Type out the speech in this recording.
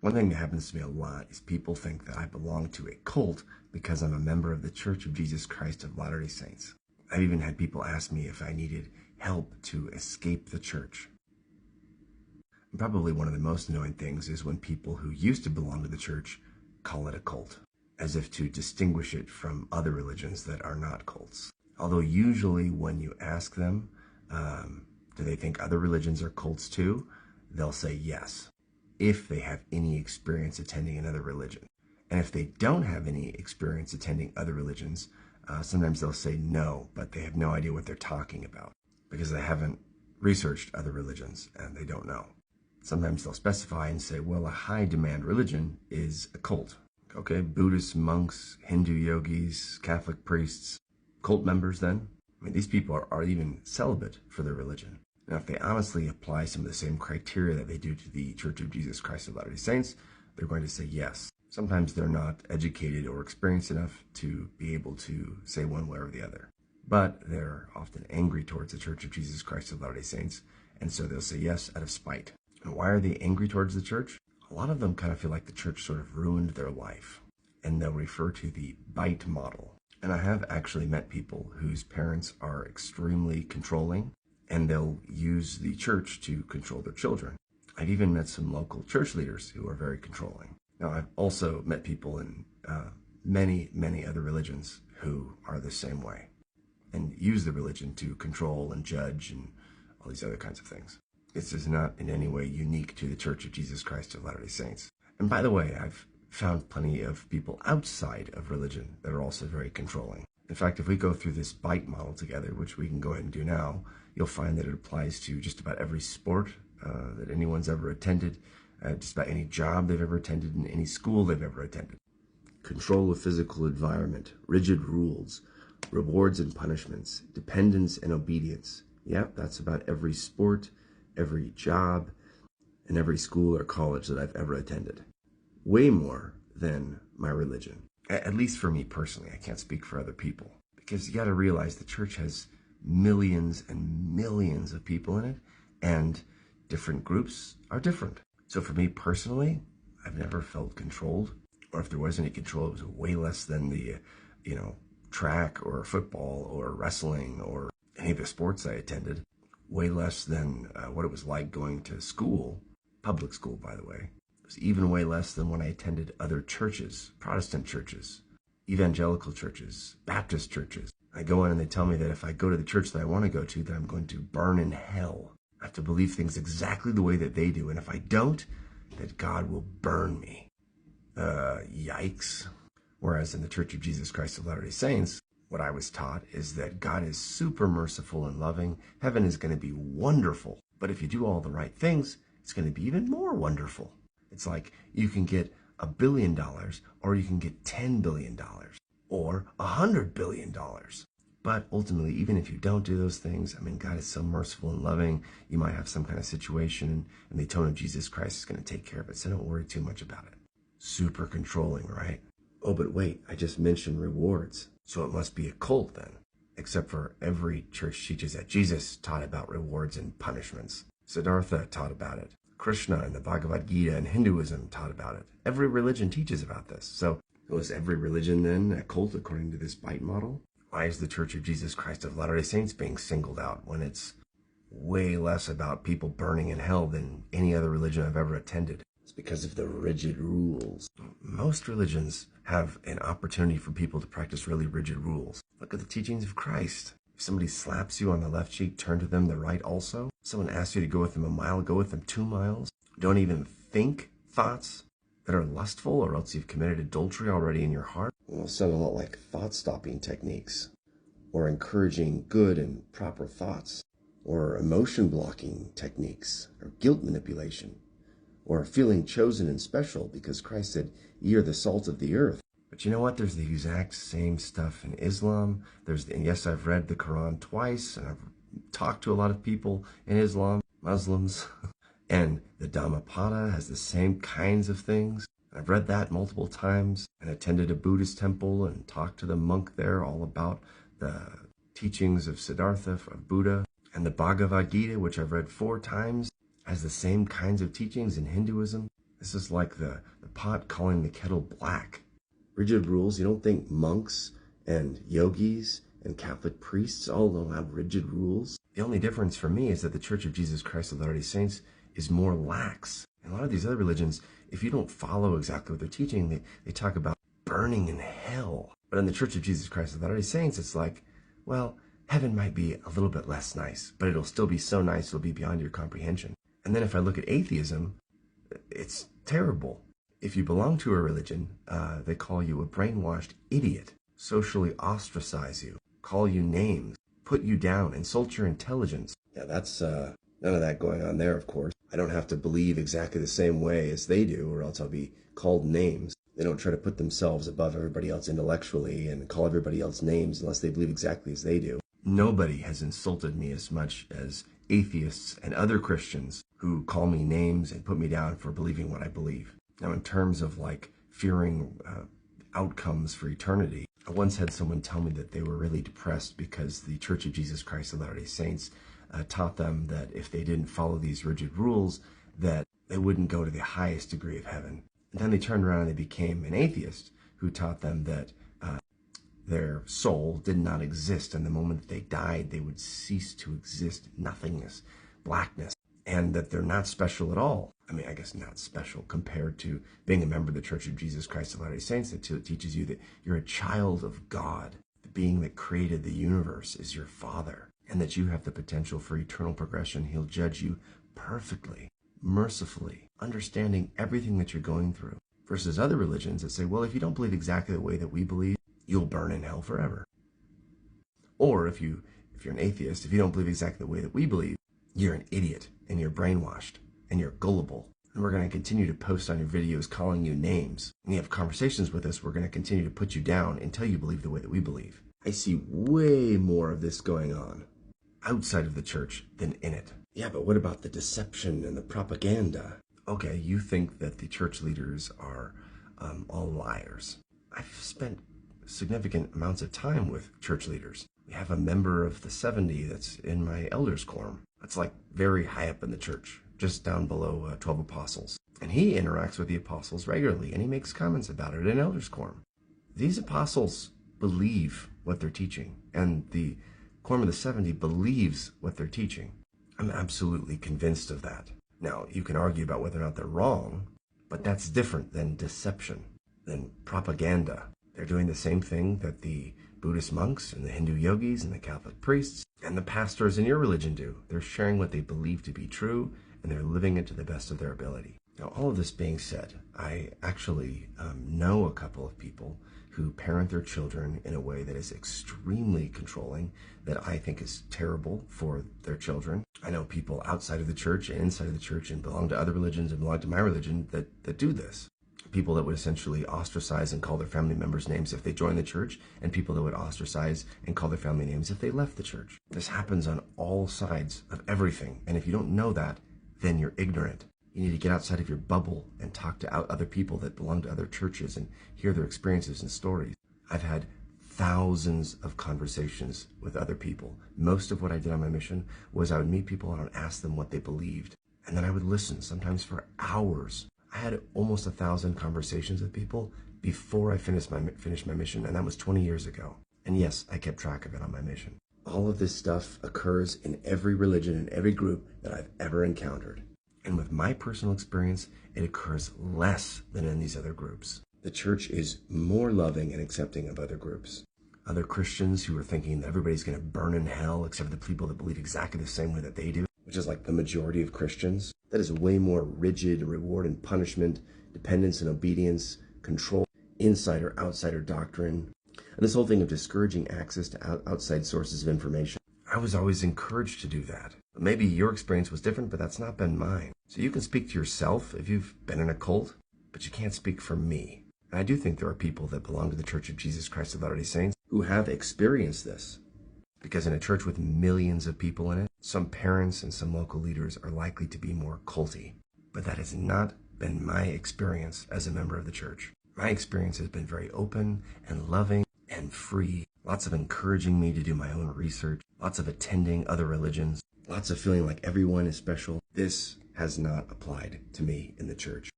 One thing that happens to me a lot is people think that I belong to a cult because I'm a member of the Church of Jesus Christ of Latter-day Saints. I've even had people ask me if I needed help to escape the church. And probably one of the most annoying things is when people who used to belong to the church call it a cult, as if to distinguish it from other religions that are not cults. Although usually when you ask them, do they think other religions are cults too, they'll say yes, if they have any experience attending another religion. And if they don't have any experience attending other religions, sometimes they'll say no, but they have no idea what they're talking about because they haven't researched other religions and they don't know. Sometimes they'll specify and say, well, a high demand religion is a cult. Okay, Buddhist monks, Hindu yogis, Catholic priests, cult members then? I mean, these people are even celibate for their religion. Now, if they honestly apply some of the same criteria that they do to the Church of Jesus Christ of Latter-day Saints, they're going to say yes. Sometimes they're not educated or experienced enough to be able to say one way or the other. But they're often angry towards the Church of Jesus Christ of Latter-day Saints, and so they'll say yes out of spite. And why are they angry towards the church? A lot of them kind of feel like the church sort of ruined their life, and they'll refer to the bite model. And I have actually met people whose parents are extremely controlling, and they'll use the church to control their children. I've even met some local church leaders who are very controlling. Now, I've also met people in many other religions who are the same way and use the religion to control and judge and all these other kinds of things. This is not in any way unique to the Church of Jesus Christ of Latter-day Saints. And by the way, I've found plenty of people outside of religion that are also very controlling. In fact, if we go through this bite model together, which we can go ahead and do now, you'll find that it applies to just about every sport that anyone's ever attended, just about any job they've ever attended, and any school they've ever attended. Control of physical environment, rigid rules, rewards and punishments, dependence and obedience. Yep, that's about every sport, every job, and every school or college that I've ever attended. Way more than my religion. At least for me personally. I can't speak for other people. Because you got to realize the church has millions and millions of people in it, and different groups are different. So for me personally, I've never felt controlled, or if there was any control, it was way less than the, track or football or wrestling or any of the sports I attended. Way less than what it was like going to school, public school, by the way. It was even way less than when I attended other churches, Protestant churches, evangelical churches, Baptist churches. I go in and they tell me that if I go to the church that I want to go to, that I'm going to burn in hell. I have to believe things exactly the way that they do. And if I don't, that God will burn me. Yikes. Whereas in the Church of Jesus Christ of Latter-day Saints, what I was taught is that God is super merciful and loving. Heaven is going to be wonderful. But if you do all the right things, it's going to be even more wonderful. It's like you can get $1 billion, or you can get $10 billion, or $100 billion. But ultimately, even if you don't do those things, God is so merciful and loving. You might have some kind of situation, and the atonement of Jesus Christ is going to take care of it. So don't worry too much about it. Super controlling, right? Oh, but wait, I just mentioned rewards. So it must be a cult then. Except for every church teaches that Jesus taught about rewards and punishments. Siddhartha taught about it. Krishna and the Bhagavad Gita and Hinduism taught about it. Every religion teaches about this. So was every religion then a cult according to this bite model? Why is the Church of Jesus Christ of Latter-day Saints being singled out when it's way less about people burning in hell than any other religion I've ever attended? It's because of the rigid rules. Most religions have an opportunity for people to practice really rigid rules. Look at the teachings of Christ. If somebody slaps you on the left cheek, turn to them the right also. Someone asks you to go with them a mile, go with them 2 miles. Don't even think thoughts that are lustful, or else you've committed adultery already in your heart. Well, sound a lot like thought-stopping techniques, or encouraging good and proper thoughts, or emotion-blocking techniques, or guilt manipulation, or feeling chosen and special because Christ said, "Ye are the salt of the earth." But you know what? There's the exact same stuff in Islam. And yes, I've read the Quran twice, and I've talked to a lot of people in Islam, Muslims, and the Dhammapada has the same kinds of things. I've read that multiple times and attended a Buddhist temple and talked to the monk there all about the teachings of Siddhartha, of Buddha. And the Bhagavad Gita, which I've read 4 times, has the same kinds of teachings in Hinduism, This is like the pot calling the kettle black. Rigid rules. You don't think monks and yogis and Catholic priests all don't have rigid rules? The only difference for me is that the Church of Jesus Christ of Latter-day Saints is more lax. In a lot of these other religions, if you don't follow exactly what they're teaching, they talk about burning in hell. But in the Church of Jesus Christ of Latter-day Saints, it's like, well, heaven might be a little bit less nice, but it'll still be so nice it'll be beyond your comprehension. And then if I look at atheism, it's terrible. If you belong to a religion, they call you a brainwashed idiot, socially ostracize you, call you names, put you down, insult your intelligence. Yeah, that's none of that going on there, of course. I don't have to believe exactly the same way as they do, or else I'll be called names. They don't try to put themselves above everybody else intellectually and call everybody else names unless they believe exactly as they do. Nobody has insulted me as much as atheists and other Christians who call me names and put me down for believing what I believe. Now, in terms of like fearing outcomes for eternity, I once had someone tell me that they were really depressed because the Church of Jesus Christ of Latter-day Saints taught them that if they didn't follow these rigid rules, that they wouldn't go to the highest degree of heaven. And then they turned around and they became an atheist who taught them that their soul did not exist, and the moment that they died, they would cease to exist, nothingness, blackness, and that they're not special at all. I mean, I guess not special compared to being a member of the Church of Jesus Christ of Latter-day Saints that teaches you that you're a child of God. The being that created the universe is your Father, and that you have the potential for eternal progression. He'll judge you perfectly, mercifully, understanding everything that you're going through. Versus other religions that say, well, if you don't believe exactly the way that we believe, you'll burn in hell forever. Or if you're an atheist, if you don't believe exactly the way that we believe, you're an idiot and you're brainwashed and you're gullible. And we're going to continue to post on your videos calling you names. When you have conversations with us, we're going to continue to put you down until you believe the way that we believe. I see way more of this going on outside of the church than in it. Yeah, but what about the deception and the propaganda? Okay, you think that the church leaders are all liars. I've spent significant amounts of time with church leaders. We have a member of the 70 that's in my elders quorum. That's like very high up in the church, just down below 12 apostles. And he interacts with the apostles regularly, and he makes comments about it in elders quorum. These apostles believe what they're teaching, and the quorum of the 70 believes what they're teaching. I'm absolutely convinced of that. Now, you can argue about whether or not they're wrong, but that's different than deception, than propaganda. They're doing the same thing that the Buddhist monks and the Hindu yogis and the Catholic priests and the pastors in your religion do. They're sharing what they believe to be true, and they're living it to the best of their ability. Now, all of this being said, I actually know a couple of people who parent their children in a way that is extremely controlling, that I think is terrible for their children. I know people outside of the church and inside of the church and belong to other religions and belong to my religion that do this. People that would essentially ostracize and call their family members names if they join the church, and people that would ostracize and call their family names if they left the church. This happens on all sides of everything, and if you don't know that, then you're ignorant. You need to get outside of your bubble and talk to other people that belong to other churches and hear their experiences and stories. I've had thousands of conversations with other people. Most of what I did on my mission was I would meet people and I would ask them what they believed, and then I would listen, sometimes for hours. I had almost 1,000 conversations with people before I finished my mission, and that was 20 years ago. And yes, I kept track of it on my mission. All of this stuff occurs in every religion and every group that I've ever encountered. And with my personal experience, it occurs less than in these other groups. The church is more loving and accepting of other groups. Other Christians who are thinking that everybody's going to burn in hell except for the people that believe exactly the same way that they do, which is like the majority of Christians. That is way more rigid reward and punishment, dependence and obedience, control, insider, outsider doctrine, and this whole thing of discouraging access to outside sources of information. I was always encouraged to do that. Maybe your experience was different, but that's not been mine. So you can speak to yourself if you've been in a cult, but you can't speak for me. And I do think there are people that belong to the Church of Jesus Christ of Latter-day Saints who have experienced this. Because in a church with millions of people in it, some parents and some local leaders are likely to be more culty. But that has not been my experience as a member of the church. My experience has been very open and loving and free. Lots of encouraging me to do my own research. Lots of attending other religions. Lots of feeling like everyone is special. This has not applied to me in the church.